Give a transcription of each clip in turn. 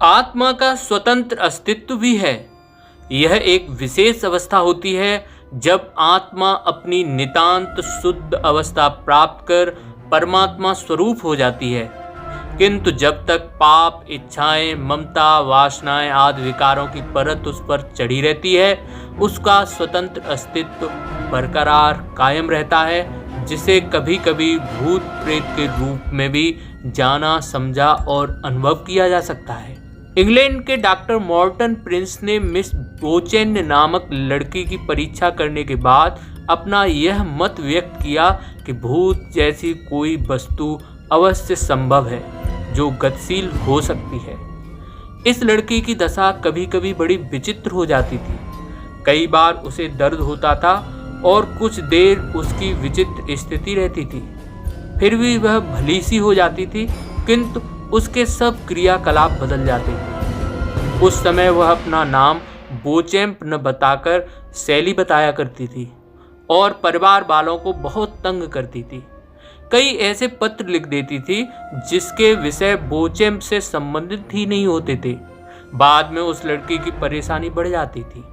आत्मा का स्वतंत्र अस्तित्व भी है। यह एक विशेष अवस्था होती है जब आत्मा अपनी नितांत शुद्ध अवस्था प्राप्त कर परमात्मा स्वरूप हो जाती है। किंतु जब तक पाप, इच्छाएं, ममता, वासनाएं आदि विकारों की परत उस पर चढ़ी रहती है, उसका स्वतंत्र अस्तित्व बरकरार कायम रहता है, जिसे कभी कभी भूत प्रेत के रूप में भी जाना, समझा और अनुभव किया जा सकता है। इंग्लैंड के डॉक्टर मॉर्टन प्रिंस ने मिस बोचेन नामक लड़की की परीक्षा करने के बाद अपना यह मत व्यक्त किया कि भूत जैसी कोई वस्तु अवश्य संभव है जो गतिशील हो सकती है। इस लड़की की दशा कभी कभी बड़ी विचित्र हो जाती थी। कई बार उसे दर्द होता था और कुछ देर उसकी विचित्र स्थिति रहती थी, फिर भी वह भली सी हो जाती थी, किंतु उसके सब क्रियाकलाप बदल जाते थे। उस समय वह अपना नाम बोचैम्प न बताकर सैली बताया करती थी और परिवार वालों को बहुत तंग करती थी। कई ऐसे पत्र लिख देती थी जिसके विषय बोचैम्प से संबंधित ही नहीं होते थे। बाद में उस लड़की की परेशानी बढ़ जाती थी।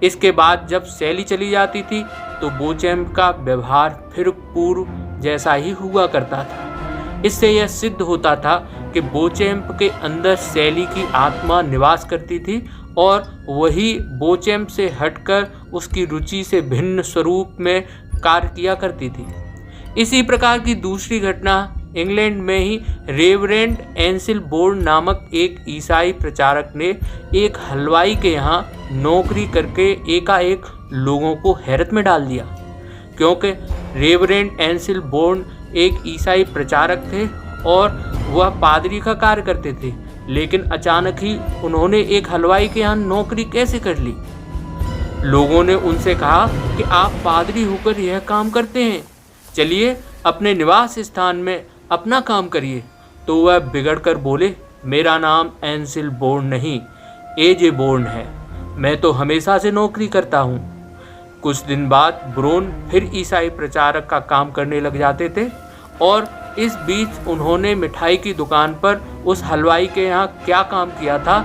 इसके बाद जब सैली चली जाती थी तो बोचैम्प का व्यवहार फिर पूर्व जैसा ही हुआ करता था। इससे यह सिद्ध होता था कि बोचैम्प के अंदर सैली की आत्मा निवास करती थी और वही बोचैम्प से हटकर उसकी रुचि से भिन्न स्वरूप में कार्य किया करती थी। इसी प्रकार की दूसरी घटना इंग्लैंड में ही रेवरेंड एंसिल बोर्न नामक एक ईसाई प्रचारक ने एक हलवाई के यहाँ नौकरी करके एकाएक लोगों को हैरत में डाल दिया। क्योंकि रेवरेंड एंसिल बोर्न एक ईसाई प्रचारक थे और वह पादरी का कार्य करते थे, लेकिन अचानक ही उन्होंने एक हलवाई के यहाँ नौकरी कैसे कर ली। लोगों ने उनसे कहा कि आप पादरी होकर यह काम करते हैं, चलिए अपने निवास स्थान में अपना काम करिए। तो वह बिगड़कर बोले, मेरा नाम एंसिल बोर्न नहीं, एजे बोर्न है, मैं तो हमेशा से नौकरी करता हूँ। कुछ दिन बाद ब्रोन फिर ईसाई प्रचारक का काम करने लग जाते थे और इस बीच उन्होंने मिठाई की दुकान पर उस हलवाई के यहाँ क्या काम किया था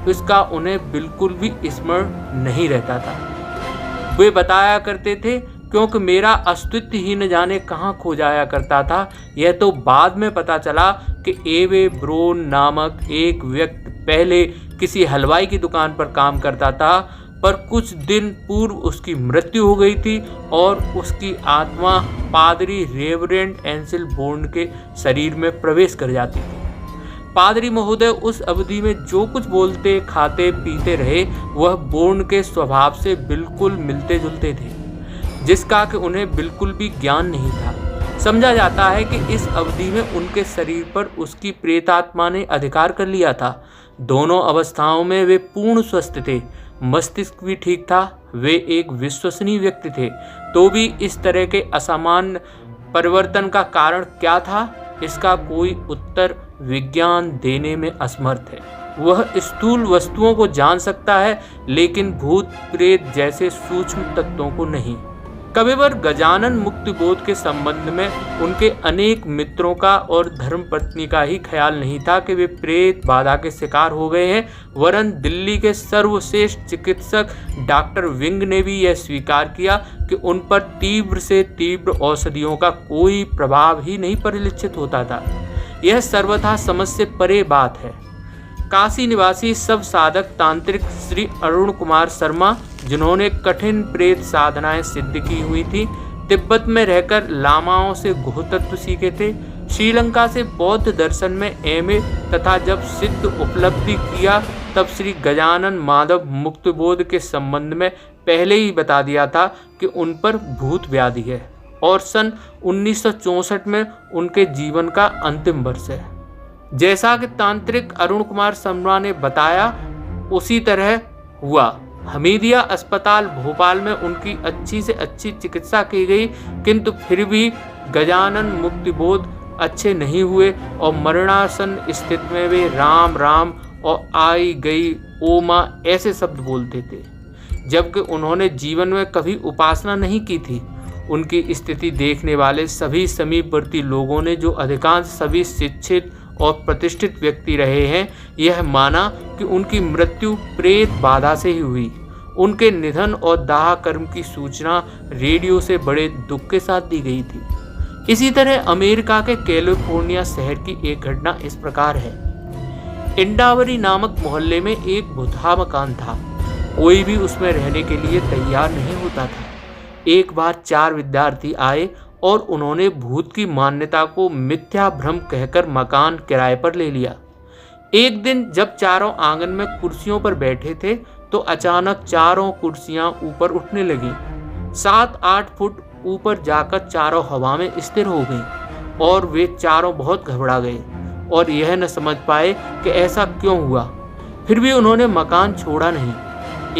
इसका उन्हें बिल्कुल भी स्मरण नहीं रहता था। वे बताया करते थे, क्योंकि मेरा अस्तित्व ही न जाने कहाँ खो जाया करता था। यह तो बाद में पता चला कि एवे ब्रोन नामक एक व्यक्ति पहले किसी हलवाई की दुकान पर काम करता था, पर कुछ दिन पूर्व उसकी मृत्यु हो गई थी और उसकी आत्मा पादरी रेवरेंड एंसिल बोर्न के शरीर में प्रवेश कर जाती थी। पादरी महोदय उस अवधि में जो कुछ बोलते, खाते, पीते रहे, वह बोर्न के स्वभाव से बिल्कुल मिलते जुलते थे, जिसका कि उन्हें बिल्कुल भी ज्ञान नहीं था। समझा जाता है कि इस अवधि में उनके शरीर पर उसकी प्रेतात्मा ने अधिकार कर लिया था। दोनों अवस्थाओं में वे पूर्ण स्वस्थ थे, मस्तिष्क भी ठीक था, वे एक विश्वसनीय व्यक्ति थे। तो भी इस तरह के असामान्य परिवर्तन का कारण क्या था, इसका कोई उत्तर विज्ञान देने में असमर्थ है। वह स्थूल वस्तुओं को जान सकता है, लेकिन भूत प्रेत जैसे सूक्ष्म तत्वों को नहीं। कविवर गजानन मुक्तिबोध के संबंध में उनके अनेक मित्रों का और धर्मपत्नी का ही ख्याल नहीं था कि वे प्रेत बाधा के शिकार हो गए हैं, वरन दिल्ली के सर्वश्रेष्ठ चिकित्सक डॉक्टर विंग ने भी यह स्वीकार किया कि उन पर तीव्र से तीव्र औषधियों का कोई प्रभाव ही नहीं परिलक्षित होता था। यह सर्वथा समझ से परे बात है। काशी निवासी सब साधक तांत्रिक श्री अरुण कुमार शर्मा, जिन्होंने कठिन प्रेत साधनाएं सिद्ध की हुई थी, तिब्बत में रहकर लामाओं से गुह तत्व सीखे थे, श्रीलंका से बौद्ध दर्शन में एमए तथा जब सिद्ध उपलब्धि किया तब श्री गजानन माधव मुक्तिबोध के संबंध में पहले ही बता दिया था कि उन पर भूत व्याधि है और सन 1964 में उनके जीवन का अंतिम वर्ष है। जैसा कि तांत्रिक अरुण कुमार शर्मा ने बताया उसी तरह हुआ। हमीदिया अस्पताल भोपाल में उनकी अच्छी से अच्छी चिकित्सा की गई, किंतु फिर भी गजानन मुक्तिबोध अच्छे नहीं हुए और मरणासन स्थिति में वे राम राम और आई गई ओ माँ ऐसे शब्द बोलते थे, जबकि उन्होंने जीवन में कभी उपासना नहीं की थी। उनकी स्थिति देखने वाले सभी समीपवर्ती लोगों ने, जो अधिकांश सभी शिक्षित और प्रतिष्ठित व्यक्ति रहे हैं, यह माना कि उनकी मृत्यु प्रेत बाधा से ही हुई। उनके निधन और दाह कर्म की सूचना रेडियो से बड़े दुख के साथ दी गई थी। इसी तरह अमेरिका के कैलिफोर्निया शहर की एक घटना इस प्रकार है। इंडावरी नामक मोहल्ले में एक भुतहा मकान था। कोई भी उसमें रहने के लिए तैयार नहीं होता था। एक बार 4 विद्यार्थी आए और उन्होंने भूत की मान्यता को मिथ्या भ्रम कहकर मकान किराए पर ले लिया। एक दिन जब चारों आंगन में कुर्सियों पर बैठे थे तो अचानक चारों कुर्सियां ऊपर उठने लगी। 7-8 फुट ऊपर जाकर चारों हवा में स्थिर हो गईं और वे चारों बहुत घबरा गए और यह न समझ पाए कि ऐसा क्यों हुआ। फिर भी उन्होंने मकान छोड़ा नहीं।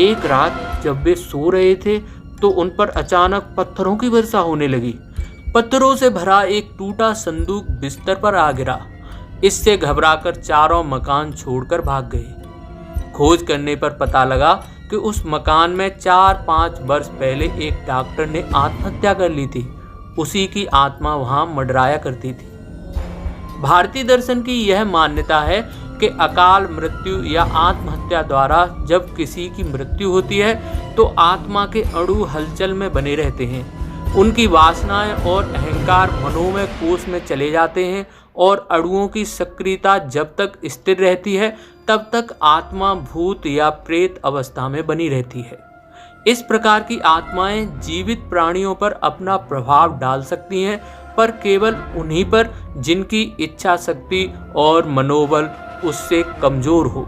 एक रात जब वे सो रहे थे तो उन पर अचानक पत्थरों की वर्षा होने लगी। पत्थरों से भरा एक टूटा संदूक बिस्तर पर आ गिरा। इससे घबराकर चारों मकान छोड़कर भाग गए। खोज करने पर पता लगा कि उस मकान में 4-5 वर्ष पहले एक डॉक्टर ने आत्महत्या कर ली थी। उसी की आत्मा वहां मंडराया करती थी। भारतीय दर्शन की यह मान्यता है कि अकाल मृत्यु या आत्महत्या द्वारा जब किसी की मृत्यु होती है तो आत्मा के अणु हलचल में बने रहते हैं। उनकी वासनाएं और अहंकार मनोमय कोश में चले जाते हैं और अणुओं की सक्रियता जब तक स्थिर रहती है तब तक आत्मा भूत या प्रेत अवस्था में बनी रहती है। इस प्रकार की आत्माएं जीवित प्राणियों पर अपना प्रभाव डाल सकती हैं, पर केवल उन्हीं पर जिनकी इच्छा शक्ति और मनोबल उससे कमजोर हो।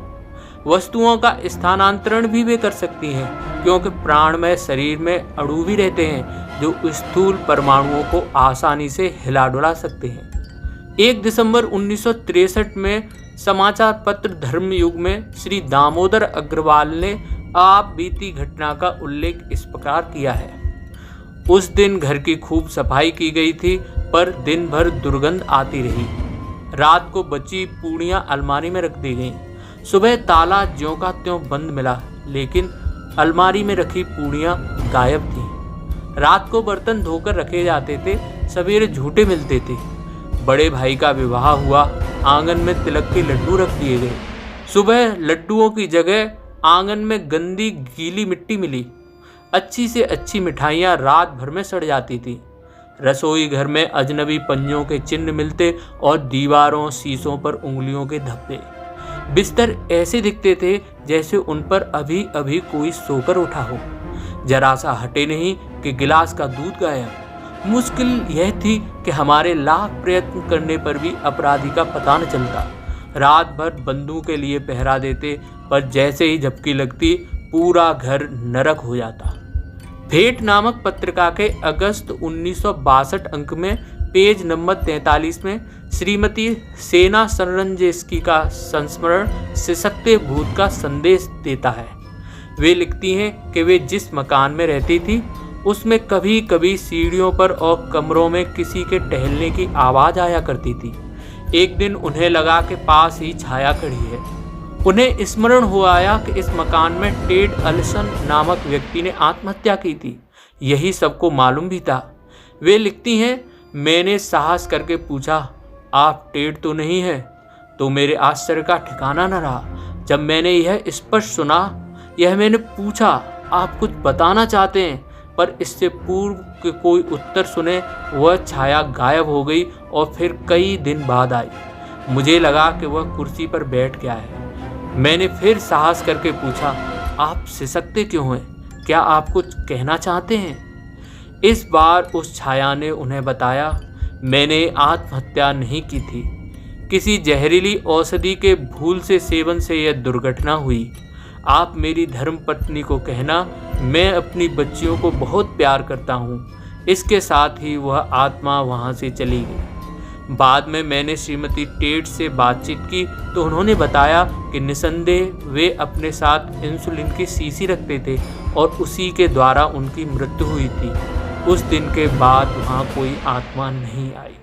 वस्तुओं का स्थानांतरण भी वे कर सकती हैं, क्योंकि प्राणमय शरीर में अणु भी रहते हैं जो स्थूल परमाणुओं को आसानी से हिला डुला सकते हैं। 1 दिसंबर 1963 में समाचार पत्र धर्मयुग में श्री दामोदर अग्रवाल ने आप बीती घटना का उल्लेख इस प्रकार किया है। उस दिन घर की खूब सफाई की गई थी, पर दिन भर दुर्गंध आती रही। रात को बची पूड़ियाँ अलमारी में रख दी गईं। सुबह ताला ज्यों का त्यों बंद मिला, लेकिन अलमारी में रखी पूड़ियाँ गायब थीं। रात को बर्तन धोकर रखे जाते थे, सवेरे झूठे मिलते थे। बड़े भाई का विवाह हुआ, आंगन में तिलक के लड्डू रख दिए गए। सुबह लड्डुओं की जगह आंगन में गंदी गीली मिट्टी मिली। अच्छी से अच्छी मिठाइयाँ रात भर में सड़ जाती थी। रसोई घर में अजनबी पंजों के चिन्ह मिलते और दीवारों शीशों पर उंगलियों के धब्बे। बिस्तर ऐसे दिखते थे जैसे उन पर अभी अभी कोई सोकर उठा हो। जरा सा हटे नहीं कि गिलास का दूध गायब। मुश्किल यह थी कि हमारे लाख प्रयत्न करने पर भी अपराधी का पता न चलता। रात भर बंदूक के लिए पहरा देते, पर जैसे ही झपकी लगती पूरा घर नरक हो जाता। भेंट नामक पत्रिका के अगस्त 1962 अंक में पेज नंबर 43 में श्रीमती सेना सरंजेस्की का संस्मरण सिसकते भूत का संदेश देता है। वे लिखती हैं कि वे जिस मकान में रहती थी उसमें कभी कभी सीढ़ियों पर और कमरों में किसी के टहलने की आवाज़ आया करती थी। एक दिन उन्हें लगा कि पास ही छाया खड़ी है। उन्हें स्मरण हो आया कि इस मकान में टेड अलिसन नामक व्यक्ति ने आत्महत्या की थी। यही सबको मालूम भी था। वे लिखती हैं, मैंने साहस करके पूछा, आप टेड तो नहीं हैं? तो मेरे आश्चर्य का ठिकाना न रहा। जब मैंने यह स्पष्ट सुना, यह मैंने पूछा, आप कुछ बताना चाहते हैं? पर इससे पूर्व के कोई उत्तर सुने वह छाया गायब हो गई और फिर कई दिन बाद आई। मुझे लगा कि वह कुर्सी पर बैठ गया है। मैंने फिर साहस करके पूछा, आप सिसकते क्यों हैं? क्या आप कुछ कहना चाहते हैं? इस बार उस छाया ने उन्हें बताया, मैंने आत्महत्या नहीं की थी। किसी जहरीली औषधि के भूल से सेवन से यह दुर्घटना हुई। आप मेरी धर्मपत्नी को कहना, मैं अपनी बच्चियों को बहुत प्यार करता हूँ। इसके साथ ही वह आत्मा वहाँ से चली गई। बाद में मैंने श्रीमती टेड से बातचीत की तो उन्होंने बताया कि निसंदेह वे अपने साथ इंसुलिन की शीशी रखते थे और उसी के द्वारा उनकी मृत्यु हुई थी। उस दिन के बाद वहाँ कोई आत्मा नहीं आई।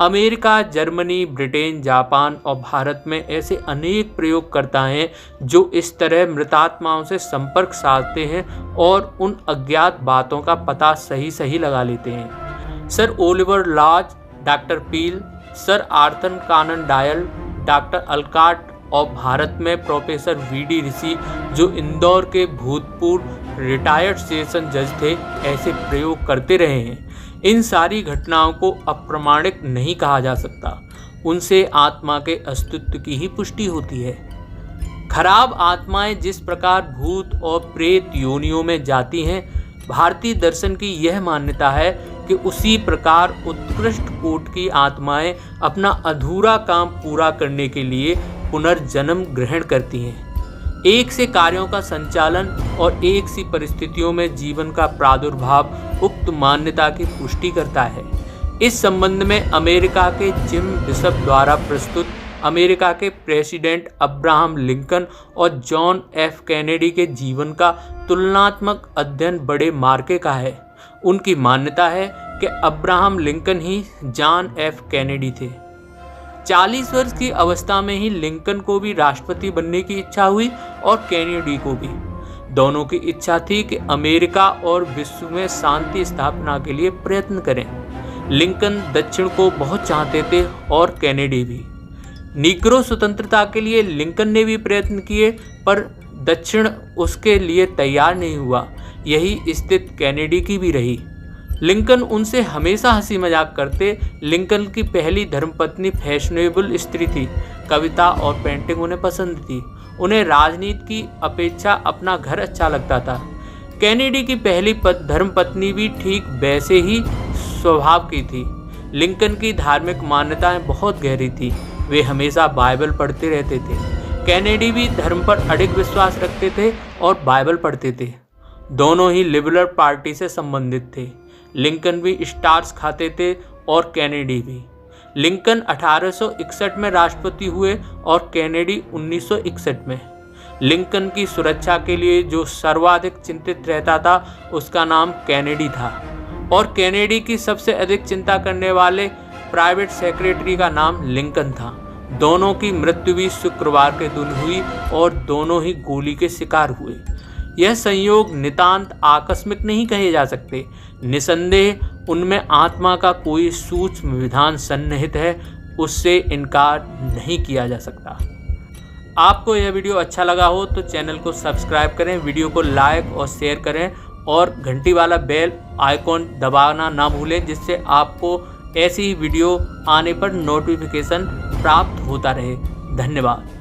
अमेरिका, जर्मनी, ब्रिटेन, जापान और भारत में ऐसे अनेक प्रयोगकर्ता हैं जो इस तरह मृतात्माओं से संपर्क साधते हैं और उन अज्ञात बातों का पता सही सही लगा लेते हैं। सर ओलिवर लॉज, डॉक्टर पील, सर आर्थर कानन डायल, डॉक्टर अलकाट और भारत में प्रोफेसर वीडी ऋषि जो इंदौर के भूतपूर्व रिटायर्ड सेशन जज थे, ऐसे प्रयोग करते रहे हैं। इन सारी घटनाओं को अप्रमाणिक नहीं कहा जा सकता, उनसे आत्मा के अस्तित्व की ही पुष्टि होती है। खराब आत्माएं जिस प्रकार भूत और प्रेत योनियों में जाती हैं, भारतीय दर्शन की यह मान्यता है कि उसी प्रकार उत्कृष्ट कोटि की आत्माएं अपना अधूरा काम पूरा करने के लिए पुनर्जन्म ग्रहण करती हैं। एक से कार्यों का संचालन और एक सी परिस्थितियों में जीवन का प्रादुर्भाव उक्त मान्यता की पुष्टि करता है। इस संबंध में अमेरिका के जिम बिशप द्वारा प्रस्तुत अमेरिका के प्रेसिडेंट अब्राहम लिंकन और जॉन एफ कैनेडी के जीवन का तुलनात्मक अध्ययन बड़े मार्के का है। उनकी मान्यता है कि अब्राहम लिंकन ही जॉन एफ कैनेडी थे। 40 वर्ष की अवस्था में ही लिंकन को भी राष्ट्रपति बनने की इच्छा हुई और कैनेडी को भी। दोनों की इच्छा थी कि अमेरिका और विश्व में शांति स्थापना के लिए प्रयत्न करें। लिंकन दक्षिण को बहुत चाहते थे और कैनेडी भी। नीग्रो स्वतंत्रता के लिए लिंकन ने भी प्रयत्न किए, पर दक्षिण उसके लिए तैयार नहीं हुआ। यही स्थिति कैनेडी की भी रही। लिंकन उनसे हमेशा हंसी मजाक करते। लिंकन की पहली धर्मपत्नी फैशनेबल स्त्री थी। कविता और पेंटिंग उन्हें पसंद थी। उन्हें राजनीति की अपेक्षा अपना घर अच्छा लगता था। कैनेडी की पहली धर्मपत्नी भी ठीक वैसे ही स्वभाव की थी। लिंकन की धार्मिक मान्यताएं बहुत गहरी थी। वे हमेशा बाइबल पढ़ते रहते थे। कैनेडी भी धर्म पर अडिग विश्वास रखते थे और बाइबल पढ़ते थे। दोनों ही लिबरल पार्टी से संबंधित थे। लिंकन भी स्टार्च खाते थे और कैनेडी भी। लिंकन 1861 में राष्ट्रपति हुए और कैनेडी 1961 में। लिंकन की सुरक्षा के लिए जो सर्वाधिक चिंतित रहता था उसका नाम कैनेडी था और कैनेडी की सबसे अधिक चिंता करने वाले प्राइवेट सेक्रेटरी का नाम लिंकन था। दोनों की मृत्यु भी शुक्रवार के दिन हुई और दोनों ही गोली के शिकार हुए। यह संयोग नितांत आकस्मिक नहीं कहे जा सकते। निसंदेह उनमें आत्मा का कोई सूक्ष्म विधान सन्निहित है, उससे इनकार नहीं किया जा सकता। आपको यह वीडियो अच्छा लगा हो तो चैनल को सब्सक्राइब करें, वीडियो को लाइक और शेयर करें और घंटी वाला बेल आइकॉन दबाना ना भूलें, जिससे आपको ऐसी वीडियो आने पर नोटिफिकेशन प्राप्त होता रहे। धन्यवाद।